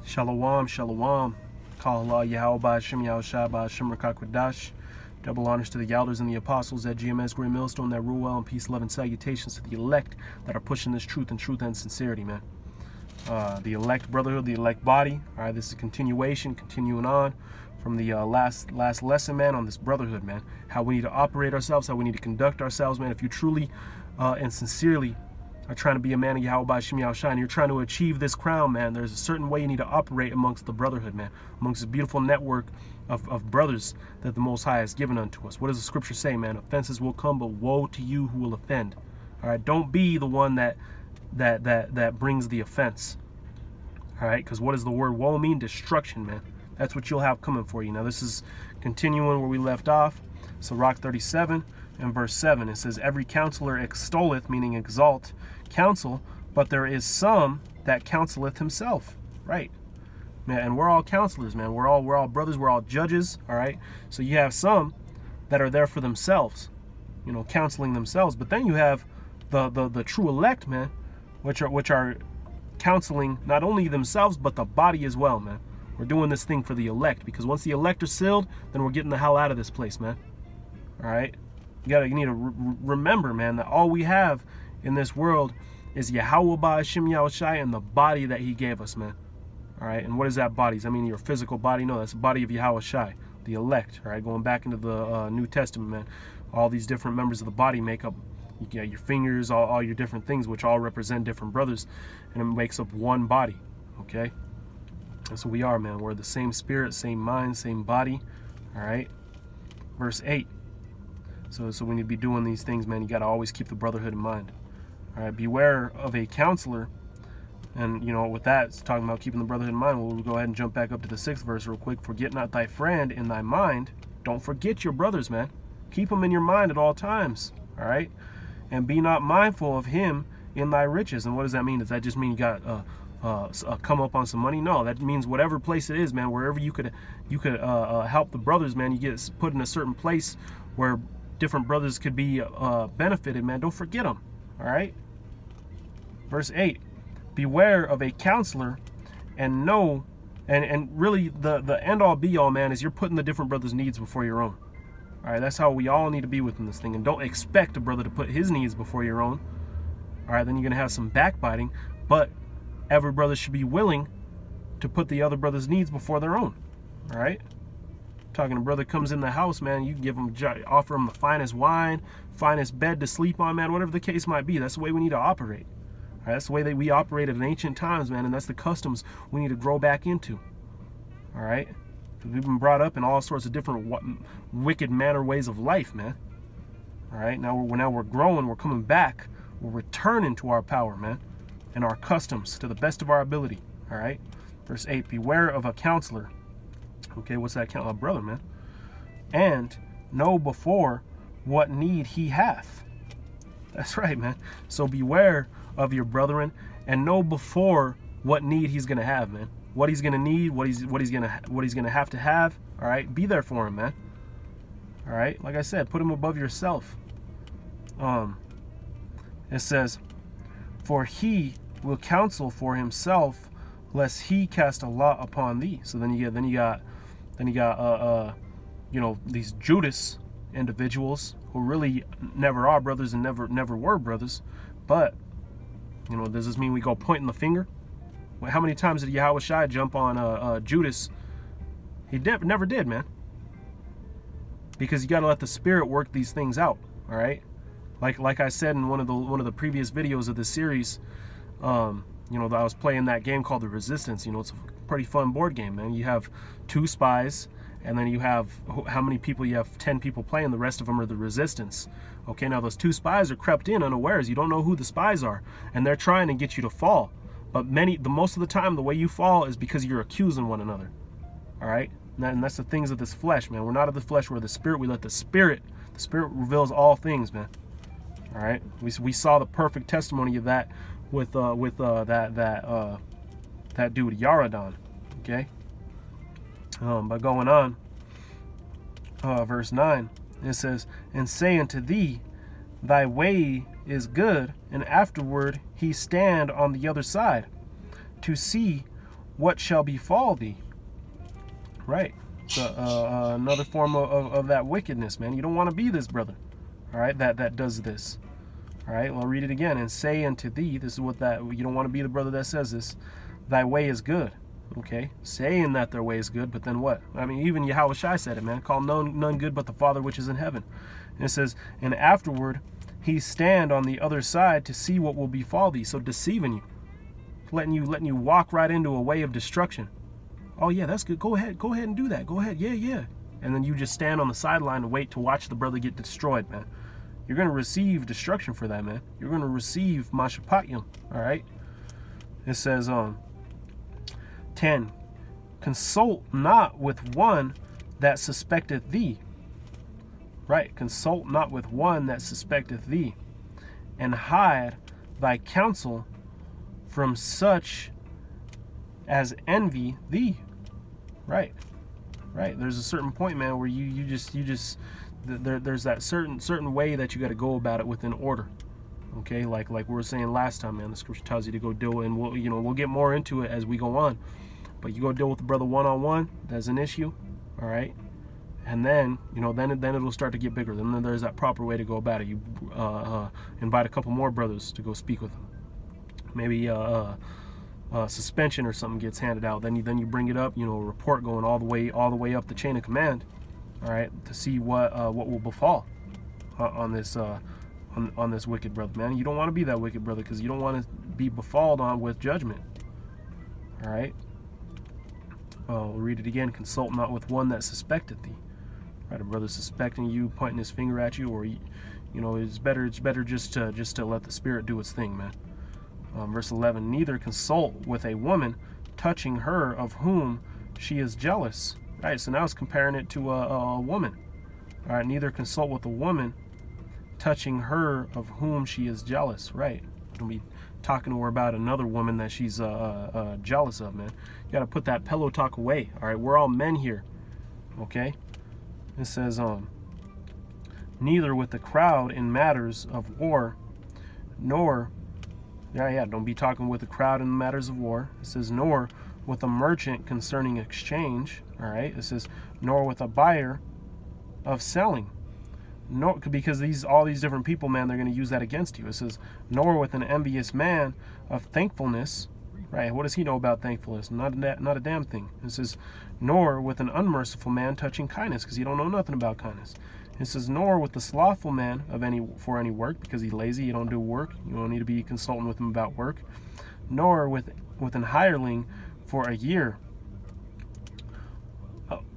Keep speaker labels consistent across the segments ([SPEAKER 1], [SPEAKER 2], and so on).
[SPEAKER 1] Shalom, shalom. Call Allah Yahweh Ba'ashem Yahushua Ba'ashem Rakakwadash. Double honors to the elders and the apostles at GMS Great Millstone that rule well, and peace, love, and salutations to the elect that are pushing this truth and sincerity, man. The elect brotherhood, the elect body. All right, this is a continuing on from the last lesson, man, on this brotherhood, man. How we need to operate ourselves, how we need to conduct ourselves, man. If you truly and sincerely are trying to be a man of Yahweh Ba'ashem Yahushua, and you're trying to achieve this crown, man, there's a certain way you need to operate amongst the brotherhood, man, amongst this beautiful network of brothers that the Most High has given unto us. What does the scripture say, man? Offenses will come, but woe to you who will offend. All right, don't be the one that brings the offense. All right, because what does the word woe mean? Destruction, man. That's what you'll have coming for you. Now, this is continuing where we left off. So, Rock 37 and verse 7, it says, every counselor extolleth, meaning exalt, counsel, but there is some that counseleth himself. Right, man. And we're all counselors, man. We're all brothers. We're all judges. All right. So you have some that are there for themselves, you know, counseling themselves. But then you have the true elect, man, which are counseling not only themselves but the body as well, man. We're doing this thing for the elect, because once the elect are sealed, then we're getting the hell out of this place, man. All right. You need to remember, man, that all we have in this world is Yahweh Ba'ashem Yahushua and the body that he gave us, man. All right, and what is that body? Does that mean your physical body? No, that's the body of Yahushua, the elect. All right, going back into the New Testament, man. All these different members of the body make up, you got your fingers, all your different things, which all represent different brothers, and it makes up one body, okay? That's what we are, man. We're the same spirit, same mind, same body, all right? Verse 8. So when you be doing these things, man, you got to always keep the brotherhood in mind. All right, beware of a counselor. And, you know, with that, it's talking about keeping the brotherhood in mind. We'll go ahead and jump back up to the 6th verse real quick. Forget not thy friend in thy mind. Don't forget your brothers, man. Keep them in your mind at all times, all right? And be not mindful of him in thy riches. And what does that mean? Does that just mean you got come up on some money? No, that means whatever place it is, man, wherever you could help the brothers, man, you get put in a certain place where different brothers could be benefited, man. Don't forget them, all right? Verse 8, beware of a counselor, and know, and really the end-all be-all, man, is you're putting the different brothers' needs before your own. All right, that's how we all need to be within this thing. And don't expect a brother to put his needs before your own. All right, then you're going to have some backbiting. But every brother should be willing to put the other brother's needs before their own. All right? Talking a brother comes in the house, man, you give him, offer him the finest wine, finest bed to sleep on, man, whatever the case might be. That's the way we need to operate. All right, that's the way that we operated in ancient times, man, and that's the customs we need to grow back into. All right? We've been brought up in all sorts of different wicked manner ways of life, man. All right? Now we're growing, we're coming back, we're returning to our power, man, and our customs to the best of our ability. All right? Verse 8, beware of a counselor. Okay, what's that count? A brother, man. And know before what need he hath. That's right, man. So beware of your brethren and know before what need he's gonna have, man. What he's gonna need, what he's gonna have to have. All right, be there for him, man. All right, like I said, put him above yourself. It says, for he will counsel for himself, lest he cast a lot upon thee. So then you got you know, these Judas individuals who really never are brothers and never were brothers. But, you know, does this mean we go pointing the finger? Well, how many times did Yahushua jump on Judas? He never did, man. Because you got to let the Spirit work these things out. All right, like I said in one of the previous videos of this series, you know, I was playing that game called The Resistance. You know, it's a pretty fun board game, man. You have 2 spies, and then you have, how many people? You have 10 people playing. The rest of them are the resistance. Okay, now those 2 spies are crept in unawares. You don't know who the spies are, and they're trying to get you to fall. But most of the time, the way you fall is because you're accusing one another. All right, and that's the things of this flesh, man. We're not of the flesh. We're of the Spirit. We let the Spirit reveals all things, man. All right, we saw the perfect testimony of that with that dude Yaradan. Okay. But going on, verse 9, it says, and say unto thee, thy way is good, and afterward he stand on the other side, to see what shall befall thee? Right. So, another form of that wickedness, man. You don't want to be this brother, all right, that does this. All right, well, I'll read it again. And say unto thee, this is what that, you don't want to be the brother that says this, thy way is good. Okay, saying that their way is good, but then what? I mean, even Yahweh Shai said it, man. Call none good but the Father which is in heaven. And it says, and afterward he stand on the other side to see what will befall thee. So deceiving you, letting you walk right into a way of destruction. Oh yeah, that's good. Go ahead and do that. Go ahead, yeah. And then you just stand on the sideline and wait to watch the brother get destroyed, man. You're going to receive destruction for that, man. You're going to receive Mashapatiyam, all right? It says, 10, consult not with one that suspecteth thee. Right, consult not with one that suspecteth thee, and hide thy counsel from such as envy thee. Right. There's a certain point, man, where you just there's that certain way that you got to go about it within order. Okay, like we were saying last time, man. The scripture tells you to go deal, and we'll get more into it as we go on. But you go deal with the brother one-on-one. That's an issue, all right. And then then it'll start to get bigger. Then there's that proper way to go about it. You invite a couple more brothers to go speak with them. Maybe suspension or something gets handed out. Then you bring it up. A report going all the way up the chain of command. All right, to see what will befall on this on this wicked brother, man. You don't want to be that wicked brother, because you don't want to be befalled on with judgment. All right. We'll read it again. Consult not with one that suspecteth thee. Right, a brother suspecting you, pointing his finger at you, or it's better just to let the Spirit do its thing, man. Verse 11. Neither consult with a woman touching her of whom she is jealous. Right, so now it's comparing it to a woman. All right, neither consult with a woman touching her of whom she is jealous. Right, don't be talking to her about another woman that she's jealous of, man. You got to put that pillow talk away. All right, we're all men here. Okay, it says neither with the crowd in matters of war, nor don't be talking with the crowd in matters of war. It says nor with a merchant concerning exchange. All right, it says nor with a buyer of selling. No, because all these different people, man, they're going to use that against you. It says nor with an envious man of thankfulness. Right, what does he know about thankfulness? Not a damn thing. It says nor with an unmerciful man touching kindness, because he don't know nothing about kindness. It says nor with the slothful man for any work, because he's lazy, he don't do work. You don't need to be consulting with him about work. Nor with an hireling for a year.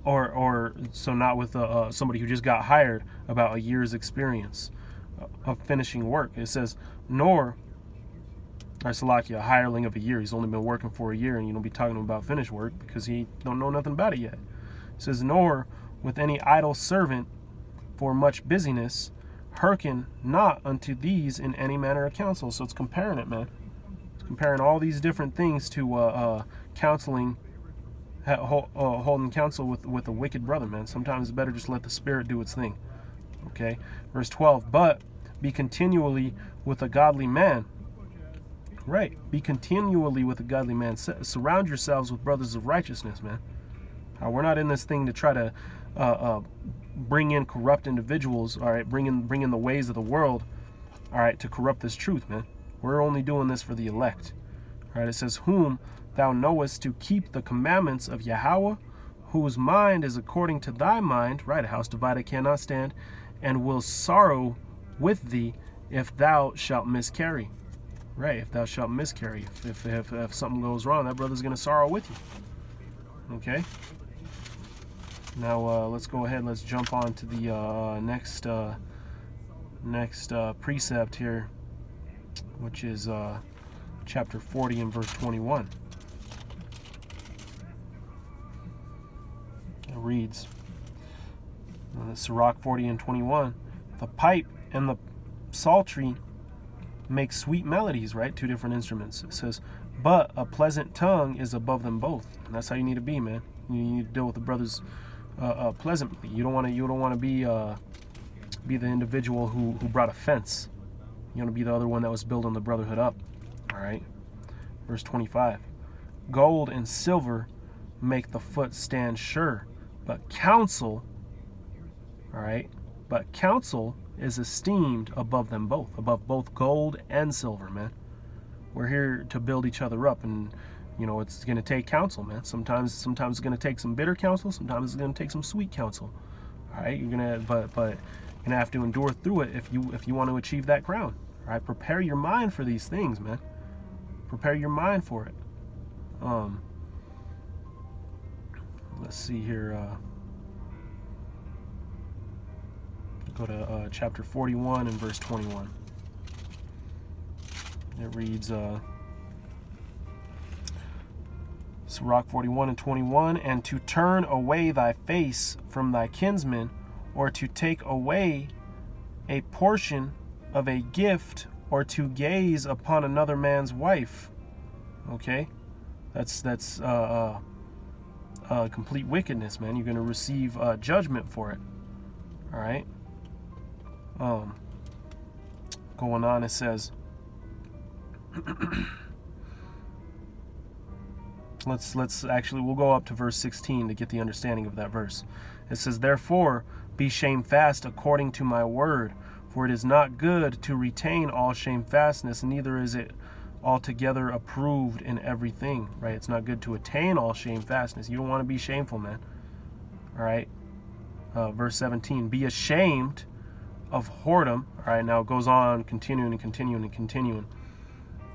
[SPEAKER 1] Or so not with somebody who just got hired about a year's experience of finishing work. It says nor, or Salakia, a hireling of a year. He's only been working for a year, and you don't be talking to him about finished work because he don't know nothing about it yet. It says nor with any idle servant for much busyness, hearken not unto these in any manner of counsel. So it's comparing it, man. It's comparing all these different things to counseling. Holding counsel with a wicked brother, man. Sometimes it's better just let the Spirit do its thing. Okay, verse 12. But be continually with a godly man. Right, be continually with a godly man. Surround yourselves with brothers of righteousness, man. We're not in this thing to try to bring in corrupt individuals. All right, bring in the ways of the world. All right, to corrupt this truth, man. We're only doing this for the elect. All right, it says whom thou knowest to keep the commandments of Yahweh, whose mind is according to thy mind. Right, a house divided cannot stand, and will sorrow with thee if thou shalt miscarry. Right, if thou shalt miscarry. If something goes wrong, that brother's going to sorrow with you. Okay? Now, let's go ahead. Let's jump on to the next precept here, which is chapter 40 and verse 21. It reads, Sirach 40 and 21, the pipe and the psaltery make sweet melodies, right? Two different instruments. It says, but a pleasant tongue is above them both. And that's how you need to be, man. You need to deal with the brothers pleasantly. You don't want to be the individual who brought offense. You want to be the other one that was building the brotherhood up. All right. Verse 25. Gold and silver make the foot stand sure, but counsel, all right, but counsel is esteemed above them both, above both gold and silver, man. We're here to build each other up, and you know it's going to take counsel, man. Sometimes it's going to take some bitter counsel. Sometimes it's going to take some sweet counsel. All right, you're gonna, but you're gonna have to endure through it if you want to achieve that crown. All right, prepare your mind for these things, man. Prepare your mind for it. Let's see here. Go to chapter 41 and verse 21. It reads, Sirach 41 and 21, and to turn away thy face from thy kinsman, or to take away a portion of a gift, or to gaze upon another man's wife. Okay, that's complete wickedness, man. You're going to receive judgment for it. All right. Going on, it says, let's actually, we'll go up to verse 16 to get the understanding of that verse. It says, therefore be shamefast according to my word, for it is not good to retain all shamefastness, neither is it altogether approved in everything. Right? It's not good to attain all shamefastness. You don't want to be shameful, man. All right. Verse 17, be ashamed of whoredom. All right, now it goes on, continuing and continuing and continuing.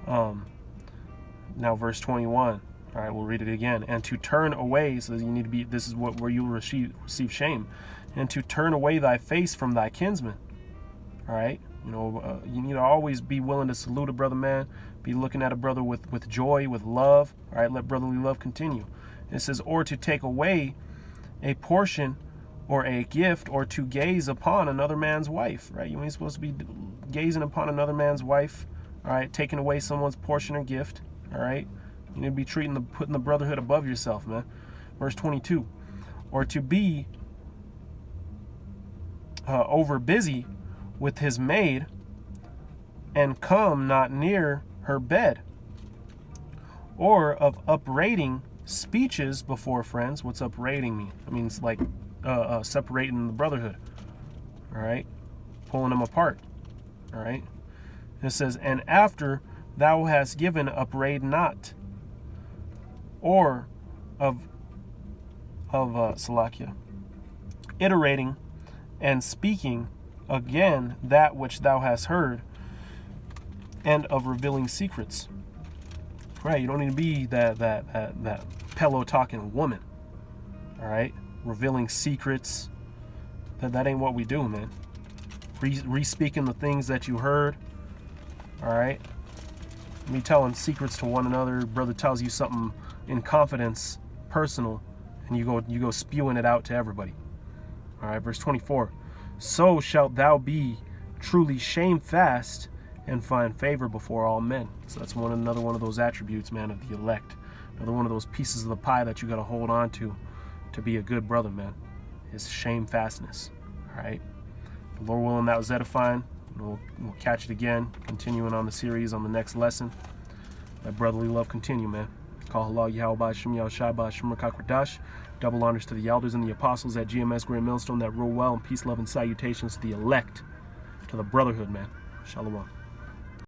[SPEAKER 1] Now verse 21. All right, we'll read it again. And to turn away, so you need to be, this is where you will receive shame. And to turn away thy face from thy kinsman. All right, you know, you need to always be willing to salute a brother, man. Be looking at a brother with joy, with love. All right, let brotherly love continue. It says, or to take away a portion or a gift, or to gaze upon another man's wife. Right, you ain't supposed to be gazing upon another man's wife. All right, taking away someone's portion or gift. All right. You need to be putting the brotherhood above yourself, man. Verse 22, or to be over busy with his maid, and come not near her bed, or of upbraiding speeches before friends. What's upbraiding mean? I mean, it's like separating the brotherhood. All right, pulling them apart. All right. And it says, and after thou hast given, upbraid not, or of Salakia, iterating and speaking again that which thou hast heard, and of revealing secrets. Right, you don't need to be that pillow talking woman. All right, revealing secrets. That ain't what we do, man. Re-speaking the things that you heard. All right, me telling secrets to one another. Brother tells you something in confidence, personal, and you go spewing it out to everybody. All right, verse 24. So shalt thou be truly shamefast and find favor before all men. So that's another one of those attributes, man, of the elect. Another one of those pieces of the pie that you got to hold on to be a good brother, man, is shamefastness. All right. The Lord willing, that was edifying. We'll catch it again, continuing on the series on the next lesson. Let brotherly love continue, man. Call halal Yahweh Shem Yahushua B'Shem Rakakwadash. Double honors to the elders and the apostles at GMS Great Millstone that rule well, and peace, love, and salutations to the elect, to the brotherhood, man. Shalom.